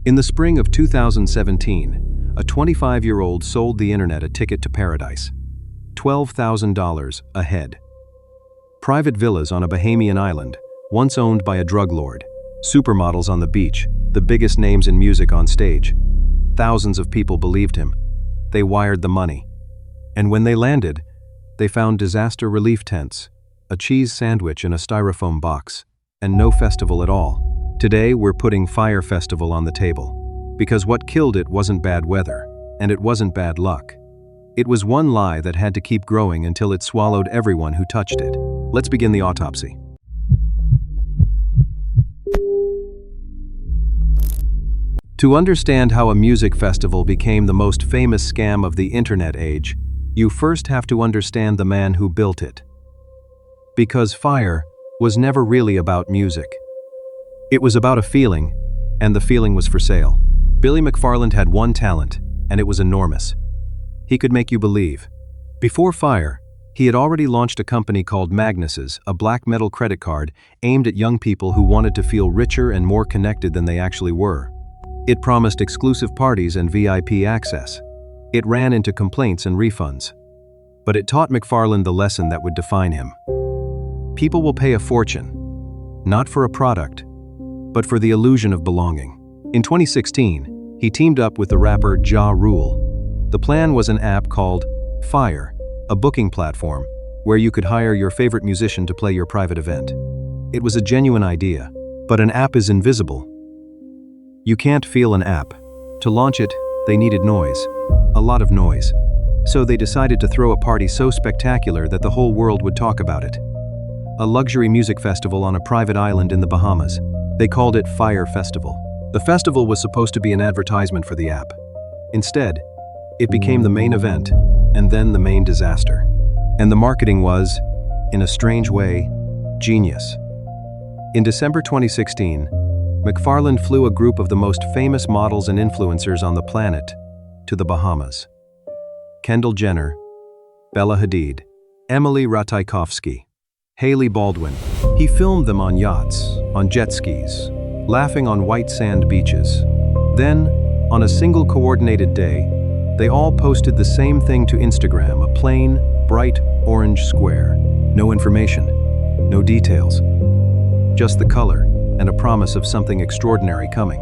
In the spring of 2017, a 25-year-old sold the internet a ticket to paradise. $12,000 a head. Private villas on a Bahamian island, once owned by a drug lord. Supermodels on the beach, the biggest names in music on stage. Thousands of people believed him. They wired the money. And when they landed, they found disaster relief tents, a cheese sandwich in a styrofoam box, and no festival at all. Today, we're putting Fyre Festival on the table. Because what killed it wasn't bad weather, and it wasn't bad luck. It was one lie that had to keep growing until it swallowed everyone who touched it. Let's begin the autopsy. To understand how a music festival became the most famous scam of the internet age, you first have to understand the man who built it. Because Fyre was never really about music. It was about a feeling, and the feeling was for sale. Billy McFarland had one talent, and it was enormous. He could make you believe. Before Fyre, he had already launched a company called Magnus's, a black metal credit card aimed at young people who wanted to feel richer and more connected than they actually were. It promised exclusive parties and VIP access. It ran into complaints and refunds. But it taught McFarland the lesson that would define him. People will pay a fortune, not for a product, but for the illusion of belonging. In 2016, he teamed up with the rapper Ja Rule. The plan was an app called Fyre, a booking platform where you could hire your favorite musician to play your private event. It was a genuine idea, but an app is invisible. You can't feel an app. To launch it, they needed noise, a lot of noise. So they decided to throw a party so spectacular that the whole world would talk about it. A luxury music festival on a private island in the Bahamas. They called it Fyre Festival. The festival was supposed to be an advertisement for the app. Instead, it became the main event, and then the main disaster. And the marketing was, in a strange way, genius. In December 2016, McFarland flew a group of the most famous models and influencers on the planet to the Bahamas. Kendall Jenner, Bella Hadid, Emily Ratajkowski, Hailey Baldwin. He filmed them on yachts, on jet skis, laughing on white sand beaches. Then, on a single coordinated day, they all posted the same thing to Instagram, a plain, bright orange square. No information, no details. Just the color and a promise of something extraordinary coming.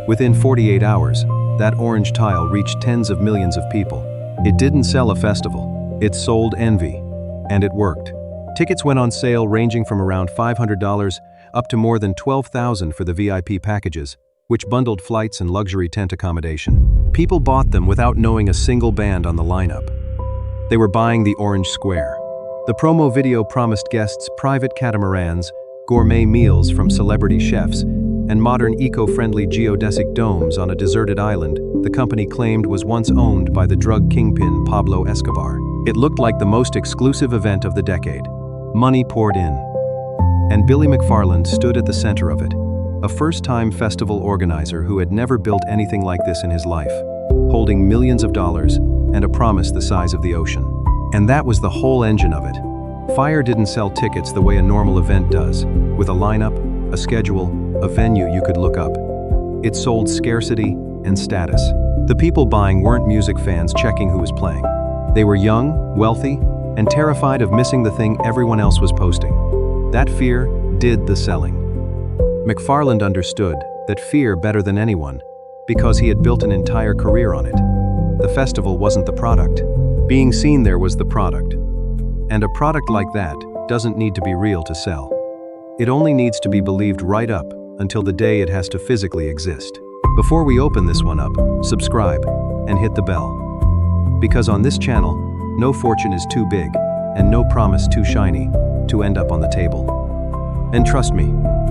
Within 48 hours, that orange tile reached tens of millions of people. It didn't sell a festival, it sold envy, and it worked. Tickets went on sale ranging from around $500 up to more than $12,000 for the VIP packages, which bundled flights and luxury tent accommodation. People bought them without knowing a single band on the lineup. They were buying the orange square. The promo video promised guests private catamarans, gourmet meals from celebrity chefs, and modern eco-friendly geodesic domes on a deserted island the company claimed was once owned by the drug kingpin Pablo Escobar. It looked like the most exclusive event of the decade. Money poured in. And Billy McFarland stood at the center of it, a first-time festival organizer who had never built anything like this in his life, holding millions of dollars and a promise the size of the ocean. And that was the whole engine of it. Fyre didn't sell tickets the way a normal event does, with a lineup, a schedule, a venue you could look up. It sold scarcity and status. The people buying weren't music fans checking who was playing. They were young, wealthy, and terrified of missing the thing everyone else was posting. That fear did the selling. McFarland understood that fear better than anyone, because he had built an entire career on it. The festival wasn't the product. Being seen there was the product. And a product like that doesn't need to be real to sell. It only needs to be believed right up until the day it has to physically exist. Before we open this one up, subscribe and hit the bell. Because on this channel, no fortune is too big and no promise too shiny to end up on the table. And trust me,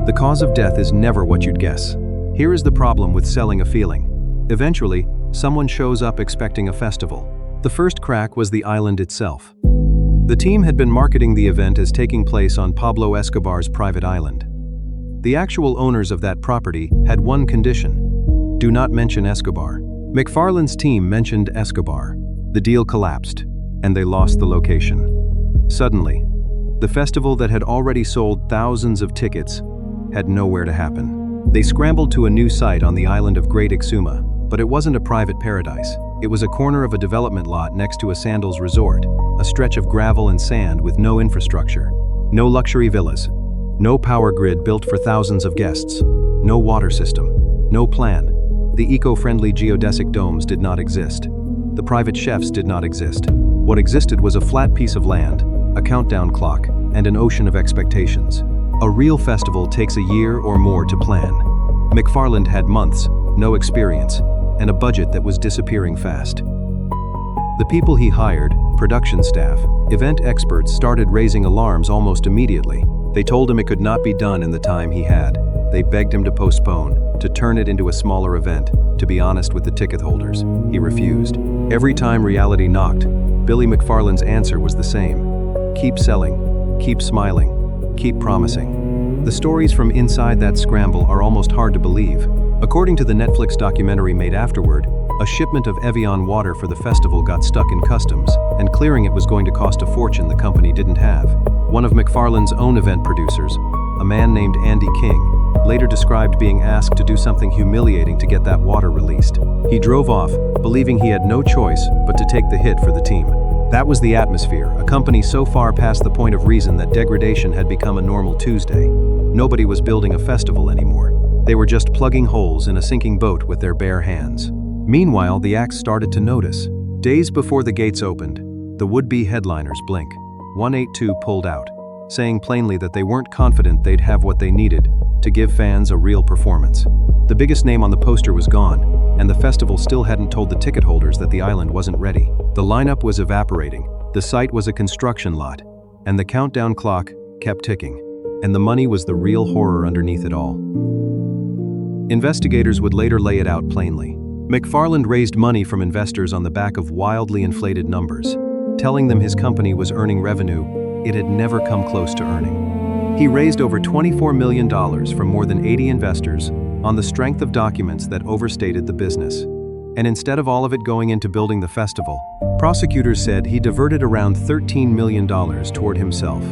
the cause of death is never what you'd guess. Here is the problem with selling a feeling. Eventually, someone shows up expecting a festival. The first crack was the island itself. The team had been marketing the event as taking place on Pablo Escobar's private island. The actual owners of that property had one condition: do not mention Escobar. McFarland's team mentioned Escobar. The deal collapsed, and they lost the location. Suddenly, the festival that had already sold thousands of tickets had nowhere to happen. They scrambled to a new site on the island of Great Exuma, but it wasn't a private paradise. It was a corner of a development lot next to a sandals resort, a stretch of gravel and sand with no infrastructure. No luxury villas. No power grid built for thousands of guests. No water system. No plan. The eco-friendly geodesic domes did not exist. The private chefs did not exist. What existed was a flat piece of land, a countdown clock, and an ocean of expectations. A real festival takes a year or more to plan. McFarland had months, no experience, and a budget that was disappearing fast. The people he hired, production staff, event experts, started raising alarms almost immediately. They told him it could not be done in the time he had. They begged him to postpone, to turn it into a smaller event, to be honest with the ticket holders. He refused. Every time reality knocked, Billy McFarland's answer was the same. Keep selling, keep smiling, keep promising. The stories from inside that scramble are almost hard to believe. According to the Netflix documentary made afterward, a shipment of Evian water for the festival got stuck in customs, and clearing it was going to cost a fortune the company didn't have. One of McFarland's own event producers, a man named Andy King, later described being asked to do something humiliating to get that water released. He drove off, believing he had no choice but to take the hit for the team. That was the atmosphere, a company so far past the point of reason that degradation had become a normal Tuesday. Nobody was building a festival anymore. They were just plugging holes in a sinking boat with their bare hands. Meanwhile, the acts started to notice. Days before the gates opened, the would-be headliners Blink 182 pulled out, saying plainly that they weren't confident they'd have what they needed to give fans a real performance. The biggest name on the poster was gone, and the festival still hadn't told the ticket holders that the island wasn't ready. The lineup was evaporating, the site was a construction lot, and the countdown clock kept ticking. And the money was the real horror underneath it all. Investigators would later lay it out plainly. McFarland raised money from investors on the back of wildly inflated numbers, telling them his company was earning revenue it had never come close to earning. He raised over $24 million from more than 80 investors on the strength of documents that overstated the business. And instead of all of it going into building the festival, prosecutors said he diverted around $13 million toward himself,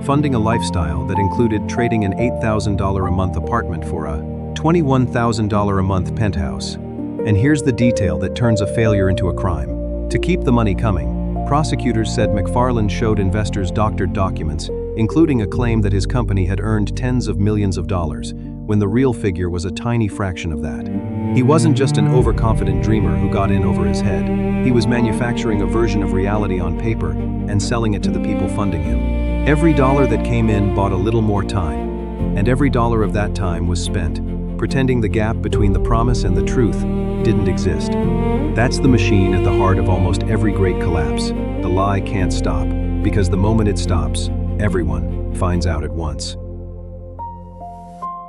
funding a lifestyle that included trading an $8,000 a month apartment for a $21,000 a month penthouse. And here's the detail that turns a failure into a crime. To keep the money coming, prosecutors said McFarland showed investors doctored documents, including a claim that his company had earned tens of millions of dollars, when the real figure was a tiny fraction of that. He wasn't just an overconfident dreamer who got in over his head. He was manufacturing a version of reality on paper and selling it to the people funding him. Every dollar that came in bought a little more time, and every dollar of that time was spent pretending the gap between the promise and the truth didn't exist. That's the machine at the heart of almost every great collapse. The lie can't stop, because the moment it stops, everyone finds out at once.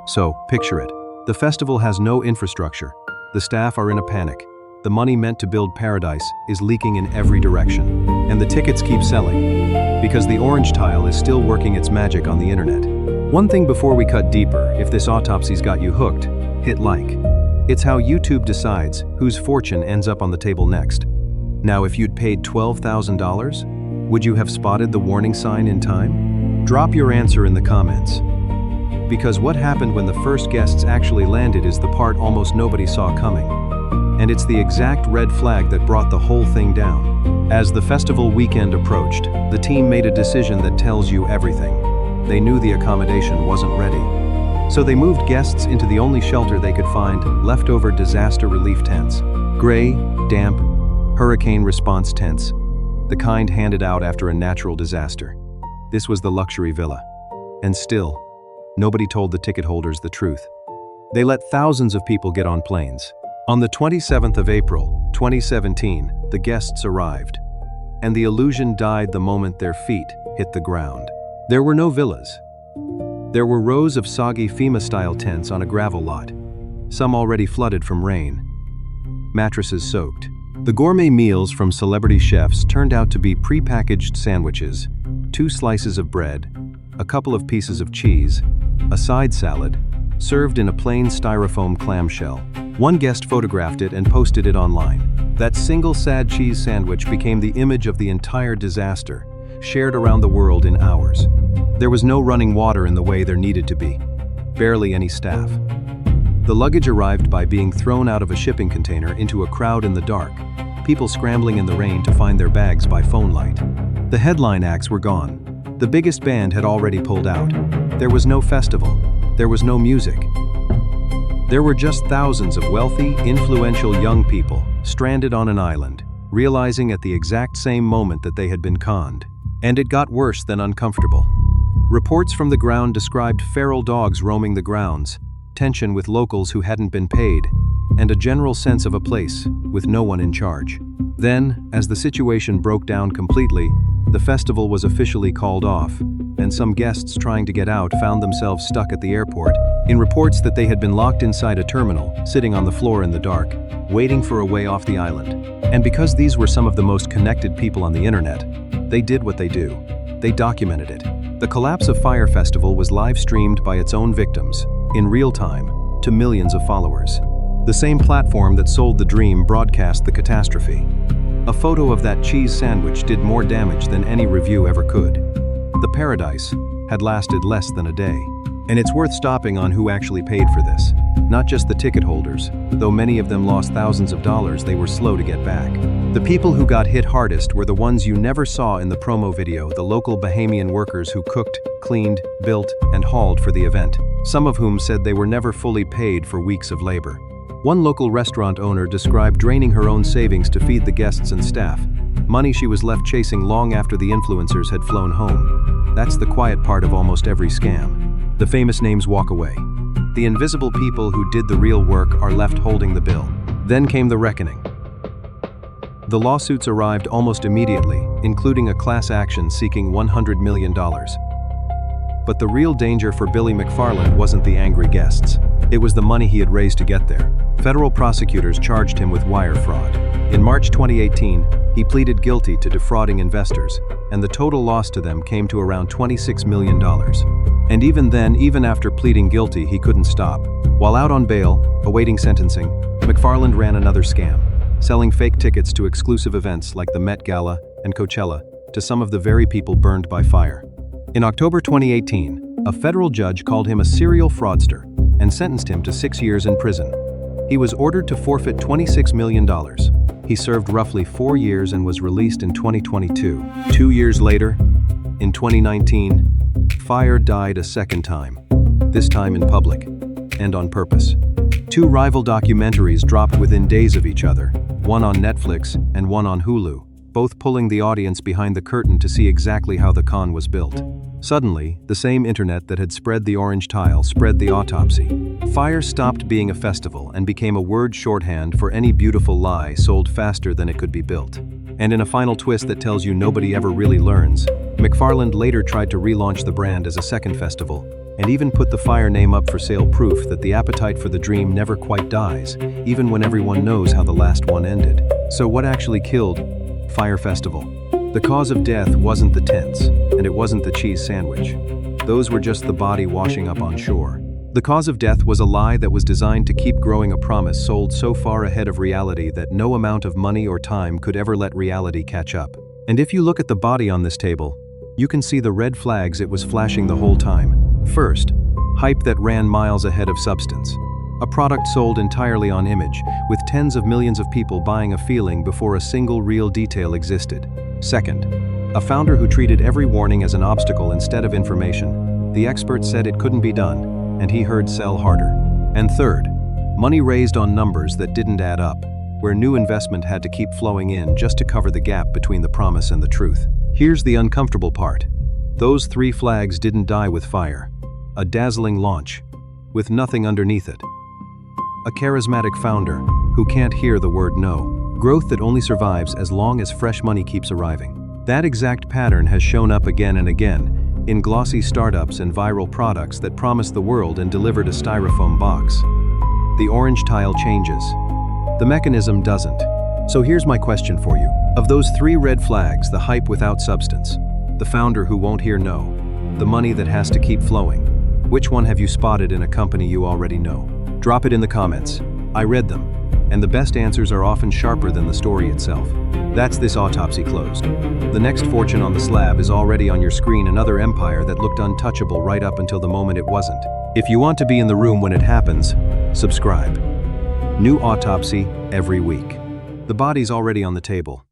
So, picture it. The festival has no infrastructure. The staff are in a panic. The money meant to build paradise is leaking in every direction. And the tickets keep selling, because the orange tile is still working its magic on the internet. One thing before we cut deeper, if this autopsy's got you hooked, hit like. It's how YouTube decides whose fortune ends up on the table next. Now, if you'd paid $12,000, would you have spotted the warning sign in time? Drop your answer in the comments. Because what happened when the first guests actually landed is the part almost nobody saw coming. And it's the exact red flag that brought the whole thing down. As the festival weekend approached, the team made a decision that tells you everything. They knew the accommodation wasn't ready. So they moved guests into the only shelter they could find, leftover disaster relief tents. Gray, damp, hurricane response tents. The kind handed out after a natural disaster. This was the luxury villa. And still, nobody told the ticket holders the truth. They let thousands of people get on planes. On the 27th of April, 2017, the guests arrived. And the illusion died the moment their feet hit the ground. There were no villas. There were rows of soggy FEMA-style tents on a gravel lot, some already flooded from rain. Mattresses soaked. The gourmet meals from celebrity chefs turned out to be pre-packaged sandwiches, 2 slices of bread, a couple of pieces of cheese, a side salad, served in a plain styrofoam clamshell. One guest photographed it and posted it online. That single sad cheese sandwich became the image of the entire disaster, shared around the world in hours. There was no running water in the way there needed to be. Barely any staff. The luggage arrived by being thrown out of a shipping container into a crowd in the dark, people scrambling in the rain to find their bags by phone light. The headline acts were gone. The biggest band had already pulled out. There was no festival. There was no music. There were just thousands of wealthy, influential young people stranded on an island, realizing at the exact same moment that they had been conned. And it got worse than uncomfortable. Reports from the ground described feral dogs roaming the grounds, tension with locals who hadn't been paid, and a general sense of a place with no one in charge. Then, as the situation broke down completely, the festival was officially called off, and some guests trying to get out found themselves stuck at the airport, in reports that they had been locked inside a terminal, sitting on the floor in the dark, waiting for a way off the island. And because these were some of the most connected people on the internet, they did what they do. They documented it. The collapse of Fyre Festival was live-streamed by its own victims, in real time, to millions of followers. The same platform that sold the dream broadcast the catastrophe. A photo of that cheese sandwich did more damage than any review ever could. The paradise had lasted less than a day. And it's worth stopping on who actually paid for this. Not just the ticket holders, though many of them lost thousands of dollars they were slow to get back. The people who got hit hardest were the ones you never saw in the promo video, the local Bahamian workers who cooked, cleaned, built, and hauled for the event, some of whom said they were never fully paid for weeks of labor. One local restaurant owner described draining her own savings to feed the guests and staff, money she was left chasing long after the influencers had flown home. That's the quiet part of almost every scam. The famous names walk away. The invisible people who did the real work are left holding the bill. Then came the reckoning. The lawsuits arrived almost immediately, including a class action seeking $100 million. But the real danger for Billy McFarland wasn't the angry guests. It was the money he had raised to get there. Federal prosecutors charged him with wire fraud. In March 2018, he pleaded guilty to defrauding investors, and the total loss to them came to around $26 million. And even then, even after pleading guilty, he couldn't stop. While out on bail, awaiting sentencing, McFarland ran another scam, selling fake tickets to exclusive events like the Met Gala and Coachella to some of the very people burned by fire. In October 2018, a federal judge called him a serial fraudster and sentenced him to 6 years in prison. He was ordered to forfeit $26 million. He served roughly 4 years and was released in 2022. 2 years later, in 2019, Fyre died a second time, this time in public, and on purpose. 2 rival documentaries dropped within days of each other, one on Netflix and one on Hulu, both pulling the audience behind the curtain to see exactly how the con was built. Suddenly, the same internet that had spread the orange tile spread the autopsy. Fyre stopped being a festival and became a word shorthand for any beautiful lie sold faster than it could be built. And in a final twist that tells you nobody ever really learns, McFarland later tried to relaunch the brand as a second festival, and even put the Fyre name up for sale, proof that the appetite for the dream never quite dies, even when everyone knows how the last one ended. So what actually killed Fyre Festival? The cause of death wasn't the tents, and it wasn't the cheese sandwich. Those were just the body washing up on shore. The cause of death was a lie that was designed to keep growing, a promise sold so far ahead of reality that no amount of money or time could ever let reality catch up. And if you look at the body on this table, you can see the red flags it was flashing the whole time. First, hype that ran miles ahead of substance. A product sold entirely on image, with tens of millions of people buying a feeling before a single real detail existed. Second, a founder who treated every warning as an obstacle instead of information. The experts said it couldn't be done, and he heard sell harder. And third, money raised on numbers that didn't add up, where new investment had to keep flowing in just to cover the gap between the promise and the truth. Here's the uncomfortable part. Those 3 flags didn't die with Fyre. A dazzling launch, with nothing underneath it. A charismatic founder who can't hear the word no. Growth that only survives as long as fresh money keeps arriving. That exact pattern has shown up again and again in glossy startups and viral products that promised the world and delivered a styrofoam box. The orange tile changes. The mechanism doesn't. So here's my question for you. Of those 3 red flags, the hype without substance, the founder who won't hear no, the money that has to keep flowing, which one have you spotted in a company you already know? Drop it in the comments. I read them, and the best answers are often sharper than the story itself. That's this autopsy closed. The next fortune on the slab is already on your screen, another empire that looked untouchable right up until the moment it wasn't. If you want to be in the room when it happens, Subscribe. New autopsy every week. The body's already on the table.